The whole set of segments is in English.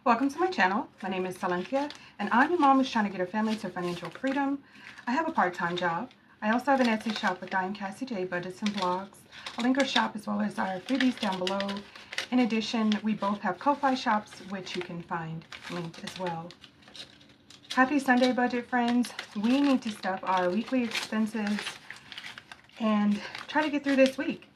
Welcome to my channel. My name is Silynthia, and I'm your mom who's trying to get her family to financial freedom. I have a part-time job. I also have an Etsy shop with Diane Cassie J, budgets and blogs. I'll link her shop as well as our freebies down below. In addition, we both have Ko-Fi shops, which you can find linked as well. Happy Sunday, budget friends. We need to stuff our weekly expenses and try to get through this week.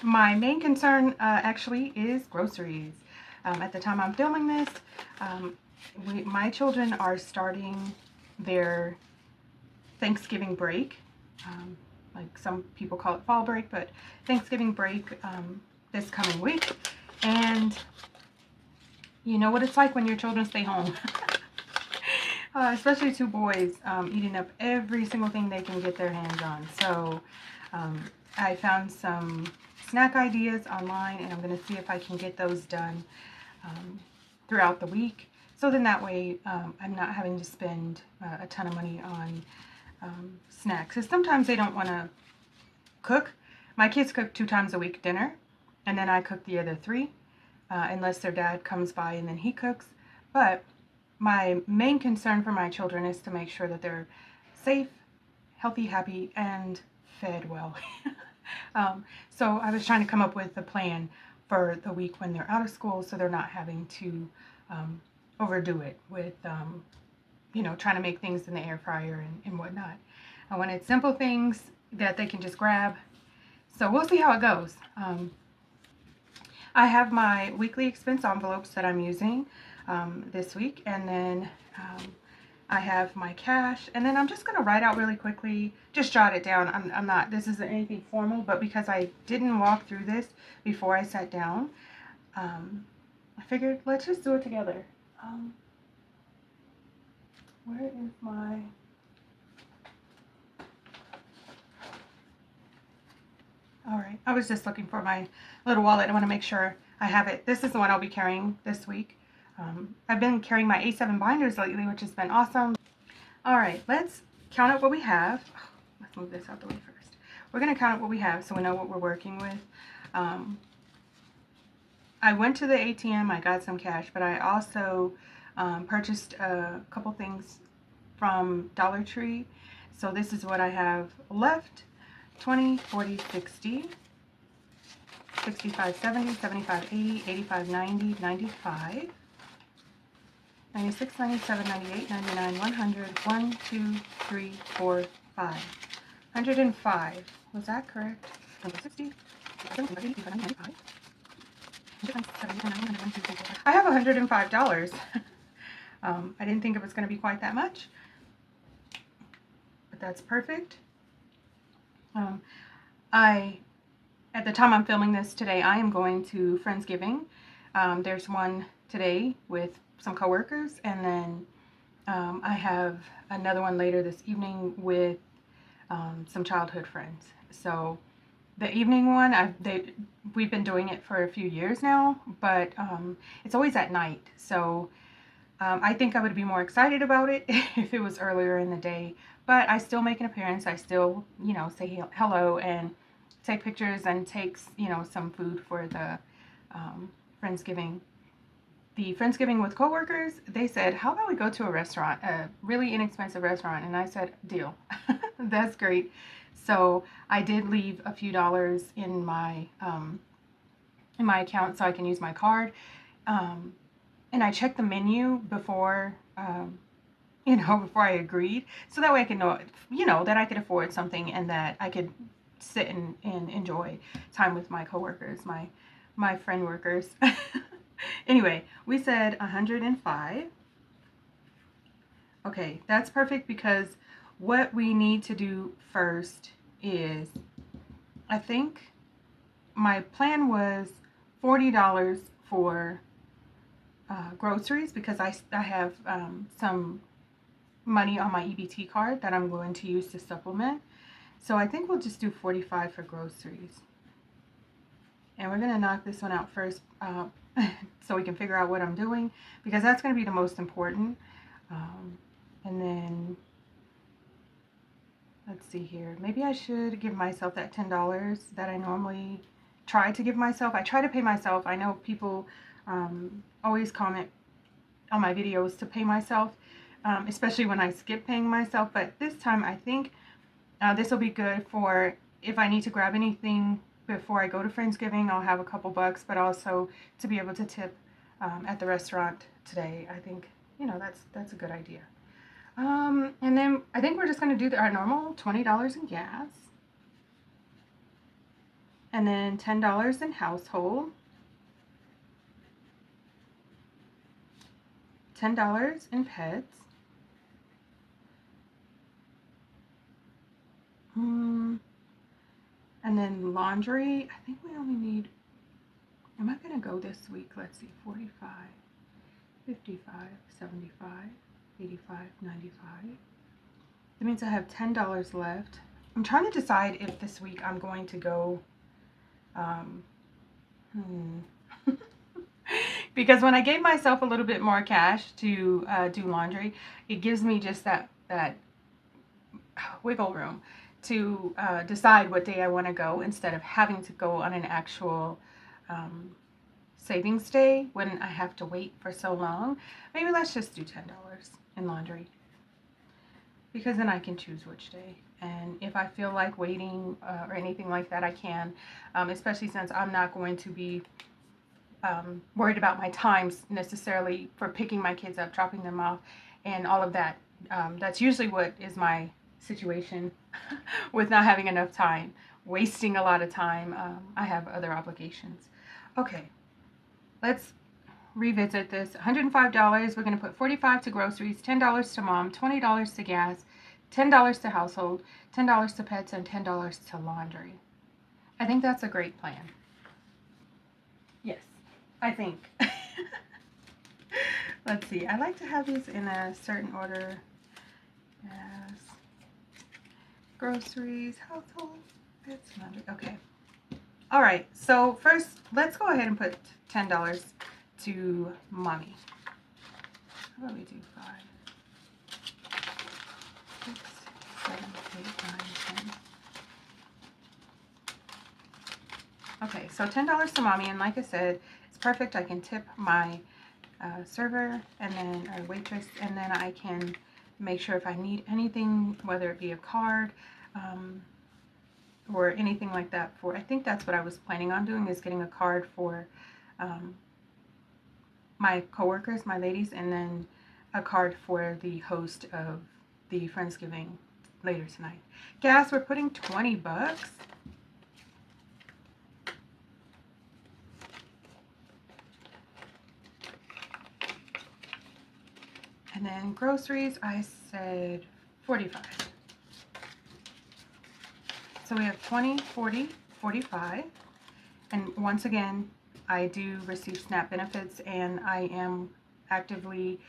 My main concern actually is groceries. At the time I'm filming this, my children are starting their Thanksgiving break. Like some people call it fall break, but Thanksgiving break this coming week. And you know what it's like when your children stay home. Especially two boys, eating up every single thing they can get their hands on. So I found some snack ideas online, and I'm going to see if I can get those done throughout the week. So then that way I'm not having to spend a ton of money on snacks. Because sometimes they don't want to cook. My kids cook 2 times a week dinner, and then I cook the other 3, unless their dad comes by and then he cooks. But my main concern for my children is to make sure that they're safe, healthy, happy, and fed well. So I was trying to come up with a plan for the week when they're out of school, so they're not having to overdo it with, you know, trying to make things in the air fryer and whatnot. I wanted simple things that they can just grab. So we'll see how it goes. I have my weekly expense envelopes that I'm using this week, and then I have my cash, and then I'm just going to write out really quickly, just jot it down. I'm not, this isn't anything formal, but because I didn't walk through this before I sat down, I figured let's just do it together. Where is my... Alright, I was just looking for my little wallet. I want to make sure I have it. This is the one I'll be carrying this week. I've been carrying my A7 binders lately, which has been awesome. Alright, let's count up what we have. Let's move this out the way first. We're going to count up what we have so we know what we're working with. I went to the ATM, I got some cash, but I also purchased a couple things from Dollar Tree. So this is what I have left: 20, 40, 60, 65, 70, 75, 80, 85, 90, 95, 96, 97, 98, 99, 100, 1, 2, 3, 4, 5. 105. Was that correct? 60, 70, 80, 85, 95. I have $105. I didn't think it was going to be quite that much, but that's perfect. At the time I'm filming this today, I am going to Friendsgiving. There's one today with some coworkers, and then I have another one later this evening with some childhood friends. So the evening one, we've been doing it for a few years now, but it's always at night. So I think I would be more excited about it if it was earlier in the day. But I still make an appearance. I still, you know, say hello and take pictures and take, you know, some food for the Friendsgiving. The Friendsgiving with coworkers, they said, how about we go to a restaurant, a really inexpensive restaurant? And I said, deal. That's great. So I did leave a few dollars in my account so I can use my card. And I checked the menu before, you know, before I agreed. So that way I could know, you know, that I could afford something and that I could sit and enjoy time with my coworkers, my friend workers. Anyway, we said 105. Okay, that's perfect, because what we need to do first is, I think my plan was $40 for groceries, because I have some money on my EBT card that I'm going to use to supplement. So I think we'll just do 45 for groceries. And we're going to knock this one out first so we can figure out what I'm doing, because that's going to be the most important. And then, let's see here. Maybe I should give myself that $10 that I normally try to give myself. I try to pay myself. I know people always comment on my videos to pay myself, especially when I skip paying myself. But this time I think this will be good for if I need to grab anything before I go to Friendsgiving. I'll have a couple bucks, but also to be able to tip at the restaurant today. I think, you know, that's a good idea. And then I think we're just going to do our normal $20 in gas. And then $10 in household. $10 in pets. And then laundry, I think we only need, am I going to go this week? Let's see, 45, 55, 75, 85, 95. That means I have $10 left. I'm trying to decide if this week I'm going to go, because when I gave myself a little bit more cash to do laundry, it gives me just that wiggle room to decide what day I want to go instead of having to go on an actual savings day when I have to wait for so long. Maybe let's just do $10 in laundry, because then I can choose which day. And if I feel like waiting or anything like that, I can, especially since I'm not going to be worried about my times necessarily for picking my kids up, dropping them off, and all of that. That's usually what is my situation with not having enough time, wasting a lot of time. I have other obligations. Okay, let's revisit this. $105, we're going to put $45 to groceries, $10 to mom, $20 to gas, $10 to household, $10 to pets, and $10 to laundry. I think that's a great plan. Yes, I think. Let's see, I like to have these in a certain order. Yes. Groceries, household, pets, laundry. Okay. All right, so first, let's go ahead and put $10 to mommy. How about we do 5, 6, 7, 8, 9, 10. Okay, so $10 to mommy, and like I said, it's perfect. I can tip my server and then a waitress, and then I can make sure if I need anything, whether it be a card or anything like that. For I think that's what I was planning on doing, is getting a card for my coworkers, my ladies, and then a card for the host of the Friendsgiving later tonight. Gas, we're putting 20 bucks. And then groceries, I said 45. So we have 20, 40, 45. And once again, I do receive SNAP benefits, and I am actively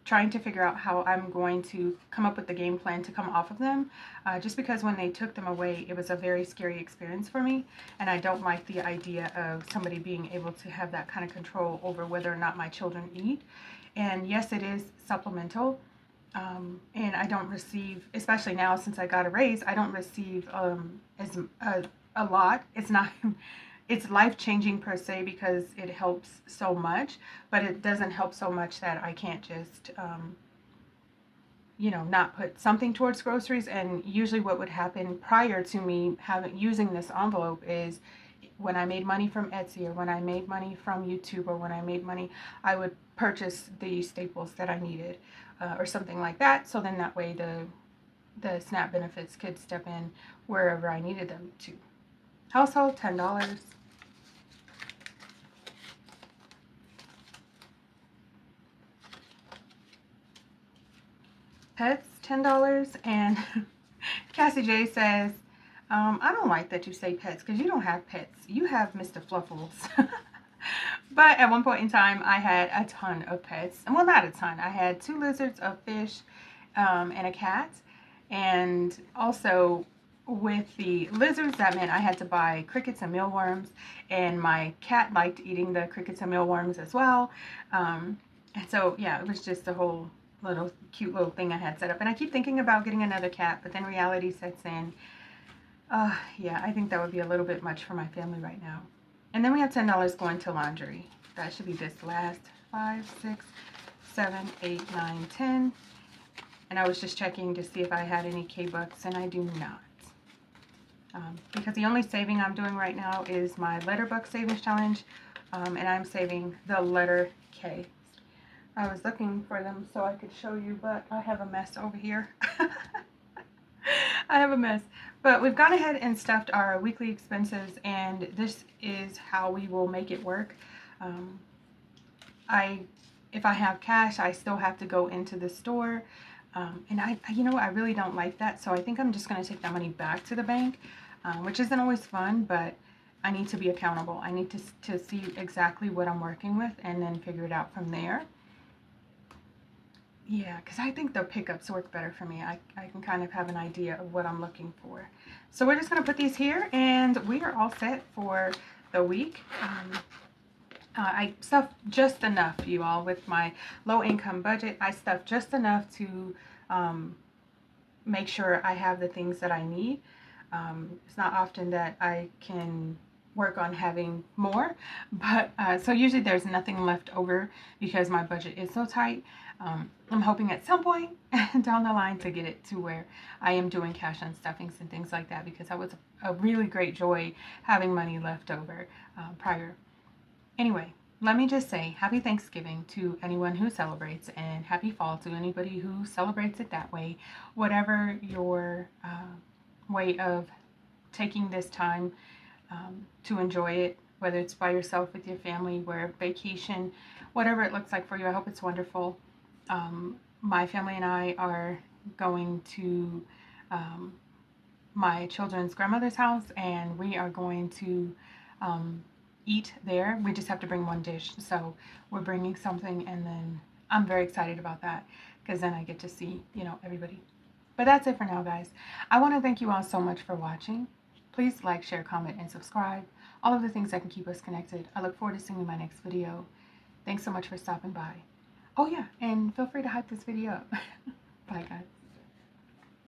trying to figure out how I'm going to come up with the game plan to come off of them. Just because when they took them away, it was a very scary experience for me. And I don't like the idea of somebody being able to have that kind of control over whether or not my children eat. And yes, it is supplemental, and I don't receive, especially now since I got a raise, I don't receive as a lot. It's not, it's life-changing per se, because it helps so much, but it doesn't help so much that I can't just, you know, not put something towards groceries. And usually what would happen prior to me using this envelope is, when I made money from Etsy, or when I made money from YouTube, or when I made money, I would purchase the staples that I needed, or something like that. So then that way the SNAP benefits could step in wherever I needed them to. Household, $10. Pets, $10. And Cassie J says, I don't like that you say pets, because you don't have pets. You have Mr. Fluffles. But at one point in time, I had a ton of pets. Well, not a ton. I had 2 lizards, a fish, and a cat. And also with the lizards, that meant I had to buy crickets and mealworms. And my cat liked eating the crickets and mealworms as well. And so, yeah, it was just a whole cute little thing I had set up. And I keep thinking about getting another cat, but then reality sets in. Yeah, I think that would be a little bit much for my family right now. And then we have $10 going to laundry. that should be this last 5, 6, 7, 8, 9, 10. And I was just checking to see if I had any K-Bucks, and I do not. Because the only saving I'm doing right now is my Letterbuck Savings Challenge, and I'm saving the letter K. I was looking for them so I could show you, but I have a mess over here. I have a mess. But we've gone ahead and stuffed our weekly expenses, and this is how we will make it work. If I have cash, I still have to go into the store. And you know what, I really don't like that, so I think I'm just going to take that money back to the bank, which isn't always fun, but I need to be accountable. I need to see exactly what I'm working with and then figure it out from there. Yeah, because I think the pickups work better for me. I can kind of have an idea of what I'm looking for. So we're just going to put these here, and we are all set for the week. I stuffed just enough, you all, with my low income budget. I stuffed just enough to make sure I have the things that I need. It's not often that I can work on having more, but so usually there's nothing left over because my budget is so tight. I'm hoping at some point down the line to get it to where I am doing cash on stuffings and things like that, because that was a really great joy having money left over prior. Anyway, let me just say happy Thanksgiving to anyone who celebrates, and happy fall to anybody who celebrates it that way. Whatever your way of taking this time to enjoy it, whether it's by yourself, with your family, where vacation, whatever it looks like for you, I hope it's wonderful. My family and I are going to my children's grandmother's house, and we are going to eat there. We just have to bring one dish, so we're bringing something, and then I'm very excited about that because then I get to see, you know, everybody. But that's it for now, guys. I want to thank you all so much for watching. Please like, share, comment, and subscribe. All of the things that can keep us connected. I look forward to seeing you in my next video. Thanks so much for stopping by. Oh yeah, and feel free to hype this video up. Bye, guys.